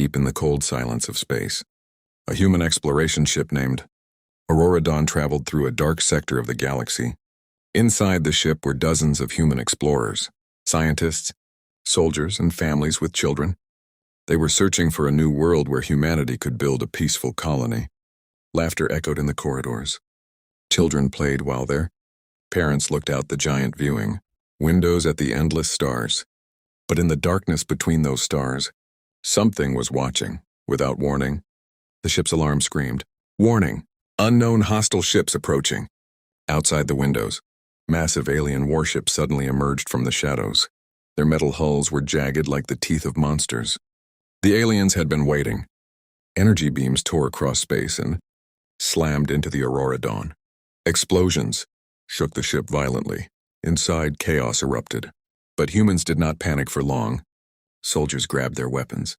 deep in the cold silence of space. A human exploration ship named Aurora Dawn traveled through a dark sector of the galaxy. Inside the ship were dozens of human explorers, scientists, soldiers, and families with children. They were searching for a new world where humanity could build a peaceful colony. Laughter echoed in the corridors. Children played while their parents looked out the giant viewing windows at the endless stars. But in the darkness between those stars, something was watching. Without warning, the ship's alarm screamed, "Warning! Unknown hostile ships approaching!" Outside the windows, massive alien warships suddenly emerged from the shadows. Their metal hulls were jagged like the teeth of monsters. The aliens had been waiting. Energy beams tore across space and slammed into the Aurora Dawn. Explosions shook the ship violently. Inside, chaos erupted. But humans did not panic for long. Soldiers grabbed their weapons.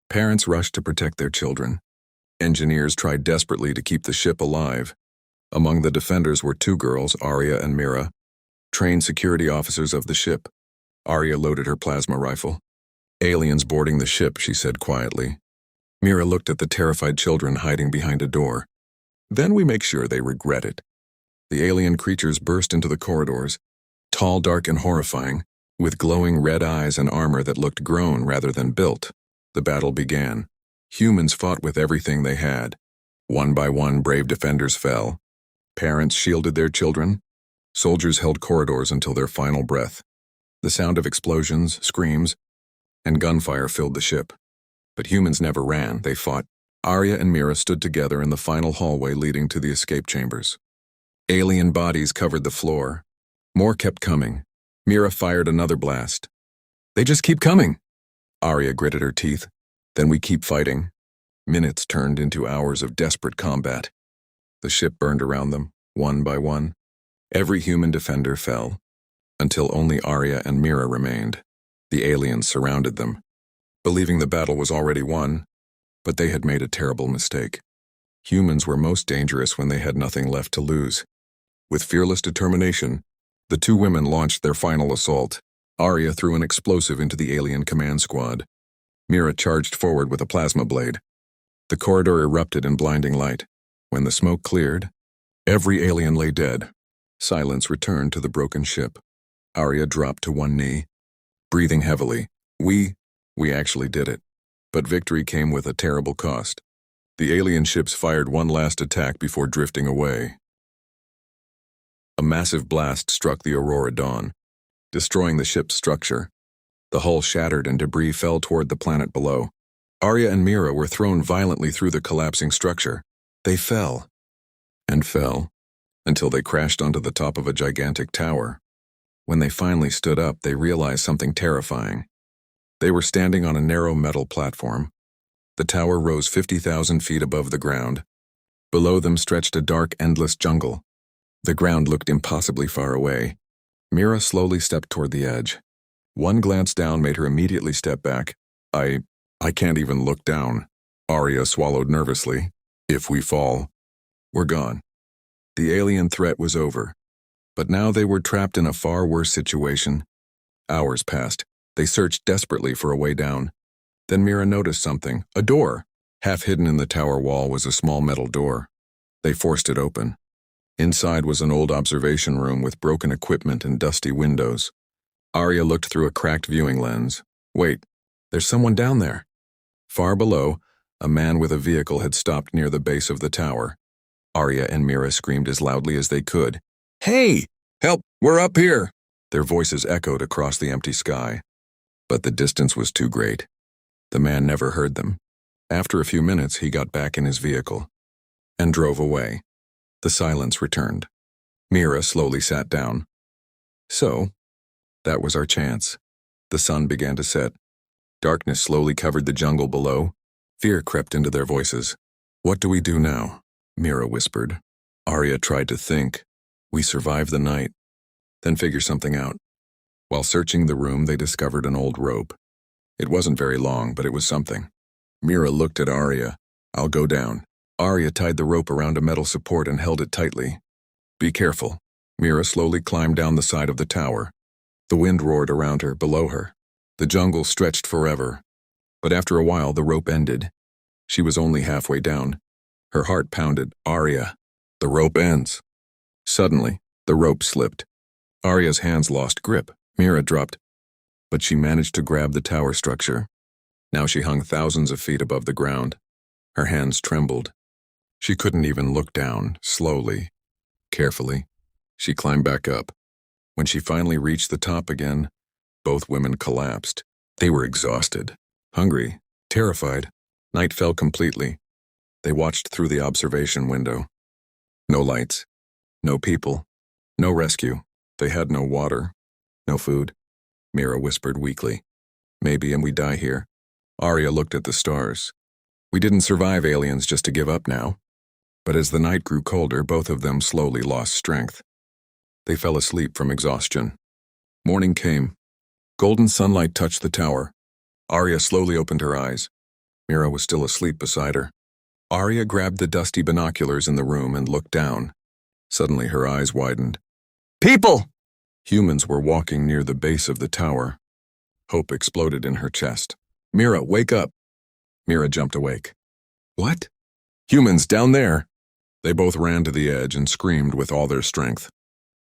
Parents rushed to protect their children. Engineers tried desperately to keep the ship alive. Among the defenders were two girls, Arya and Mira, trained security officers of the ship. Arya loaded her plasma rifle. "Aliens boarding the ship," she said quietly. Mira looked at the terrified children hiding behind a door. "Then we make sure they regret it." The alien creatures burst into the corridors, tall, dark, and horrifying, with glowing red eyes and armor that looked grown rather than built. The battle began. Humans fought with everything they had. One by one, brave defenders fell. Parents shielded their children. Soldiers held corridors until their final breath. The sound of explosions, screams, and gunfire filled the ship. But humans never ran, they fought. Arya and Mira stood together in the final hallway leading to the escape chambers. Alien bodies covered the floor. More kept coming. Mira fired another blast. "They just keep coming." Arya gritted her teeth. "Then we keep fighting." Minutes turned into hours of desperate combat. The ship burned around them, one by one. Every human defender fell, until only Arya and Mira remained. The aliens surrounded them, believing the battle was already won, but they had made a terrible mistake. Humans were most dangerous when they had nothing left to lose. With fearless determination, the two women launched their final assault. Arya threw an explosive into the alien command squad. Mira charged forward with a plasma blade. The corridor erupted in blinding light. When the smoke cleared, every alien lay dead. Silence returned to the broken ship. Arya dropped to one knee, breathing heavily. We actually did it. But victory came with a terrible cost. The alien ships fired one last attack before drifting away. A massive blast struck the Aurora Dawn, destroying the ship's structure. The hull shattered and debris fell toward the planet below. Arya and Mira were thrown violently through the collapsing structure. They fell and fell until they crashed onto the top of a gigantic tower. When they finally stood up, they realized something terrifying. They were standing on a narrow metal platform. The tower rose 50,000 feet above the ground. Below them stretched a dark, endless jungle. The ground looked impossibly far away. Mira slowly stepped toward the edge. One glance down made her immediately step back. I can't even look down." Arya swallowed nervously. "If we fall, we're gone." The alien threat was over. But now they were trapped in a far worse situation. Hours passed. They searched desperately for a way down. Then Mira noticed something. A door. Half hidden in the tower wall was a small metal door. They forced it open. Inside was an old observation room with broken equipment and dusty windows. Arya looked through a cracked viewing lens. "Wait, there's someone down there." Far below, a man with a vehicle had stopped near the base of the tower. Arya and Mira screamed as loudly as they could. "Hey! Help! We're up here!" Their voices echoed across the empty sky. But the distance was too great. The man never heard them. After a few minutes, he got back in his vehicle and drove away. The silence returned. Mira slowly sat down. So, that was our chance. The sun began to set. Darkness slowly covered the jungle below. Fear crept into their voices. "What do we do now?" Mira whispered. Arya tried to think. "We survive the night, then figure something out." While searching the room, they discovered an old rope. It wasn't very long, but it was something. Mira looked at Arya. "I'll go down." Arya tied the rope around a metal support and held it tightly. "Be careful." Mira slowly climbed down the side of the tower. The wind roared around her, below her. The jungle stretched forever. But after a while, the rope ended. She was only halfway down. Her heart pounded. Arya, the rope ends. Suddenly, the rope slipped. Arya's hands lost grip. Mira dropped, but she managed to grab the tower structure. Now she hung thousands of feet above the ground. Her hands trembled. She couldn't even look down. Slowly, carefully, she climbed back up. When she finally reached the top again, both women collapsed. They were exhausted, hungry, terrified. Night fell completely. They watched through the observation window. No lights, no people, no rescue. They had no water, no food. Mira whispered weakly. Maybe and we die here. Arya looked at the stars. We didn't survive aliens just to give up now. But as the night grew colder, both of them slowly lost strength. They fell asleep from exhaustion. Morning came. Golden sunlight touched the tower. Arya slowly opened her eyes. Mira was still asleep beside her. Arya grabbed the dusty binoculars in the room and looked down. Suddenly her eyes widened. People! Humans were walking near the base of the tower. Hope exploded in her chest. Mira, wake up! Mira jumped awake. What? Humans down there! They both ran to the edge and screamed with all their strength.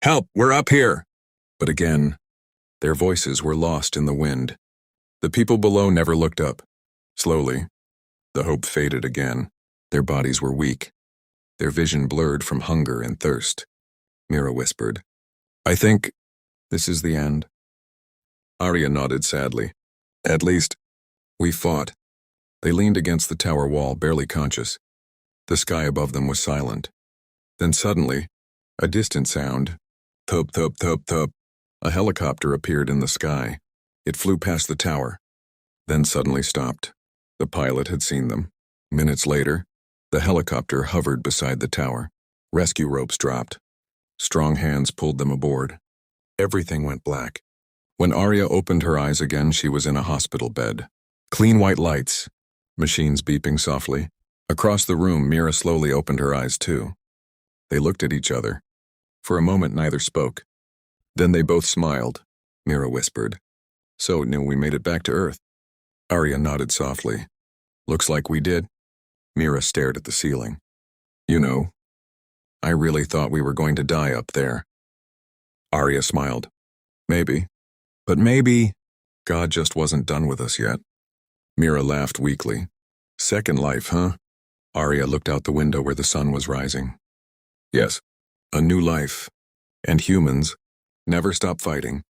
Help, we're up here! But again, their voices were lost in the wind. The people below never looked up. Slowly, the hope faded again. Their bodies were weak. Their vision blurred from hunger and thirst. Mira whispered, I think this is the end. Arya nodded sadly. At least, we fought. They leaned against the tower wall, barely conscious. The sky above them was silent. Then suddenly, a distant sound. Thup, thup, thup, thup. A helicopter appeared in the sky. It flew past the tower, then suddenly stopped. The pilot had seen them. Minutes later, the helicopter hovered beside the tower. Rescue ropes dropped. Strong hands pulled them aboard. Everything went black. When Arya opened her eyes again, she was in a hospital bed. Clean white lights, machines beeping softly. Across the room, Mira slowly opened her eyes too. They looked at each other. For a moment, neither spoke. Then they both smiled. Mira whispered, So we made it back to Earth. Arya nodded softly. Looks like we did. Mira stared at the ceiling. You know, I really thought we were going to die up there. Arya smiled. Maybe. But maybe God just wasn't done with us yet. Mira laughed weakly. Second life, huh? Arya looked out the window where the sun was rising. Yes, a new life. And humans never stop fighting.